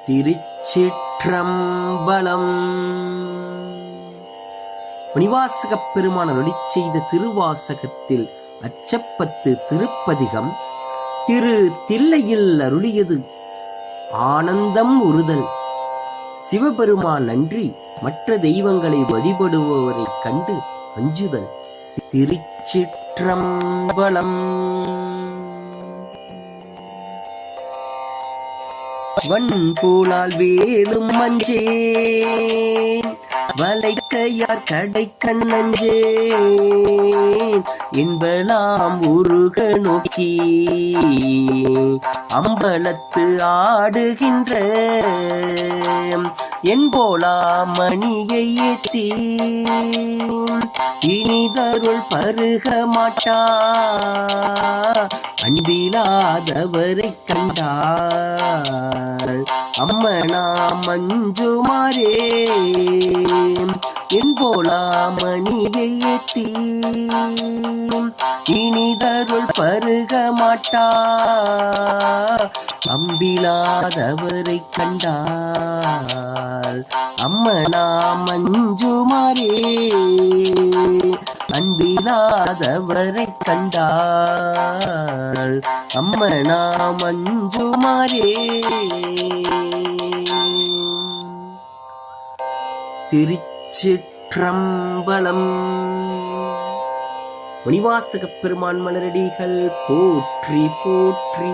திருச்சிற்றம்பலம். மணிவாசகப் பெருமான் அருளிச் செய்த திருவாசகத்தில் அச்சப்பத்து திருப்பதிகம் திரு தில்லையில் அருளியது ஆனந்தம் உறுதல். சிவபெருமான் அன்றி மற்ற தெய்வங்களை வழிபடுபவரைக் கண்டு அஞ்சுதல். திருச்சிற்றம்பலம். வன்பூலால் வேலும் மஞ்சேன், வளைக்கையார் கடை கண்ணஞ்சேன், என்பலாம் உருக நோக்கி அம்பலத்து ஆடுகின்ற என்போலா மணியை ஏத்தி இனிதருள் பருக மாட்டா அன்பிலாதவரை கண்டாள் அம்மனா மஞ்சுமாரே என்போலா மணியை ஏத்தி இனிதருள் பருக மாட்டா அம்பிலாதவரை கண்டாள் அம்மனா மஞ்சுமாரே அன்பிலாதவரை கண்டாள் அம்மனா மஞ்சுமாரே. திருச்சிற்றம்பலம். மணிவாசகப் பெருமான் மலரடிகள் போற்றி போற்றி.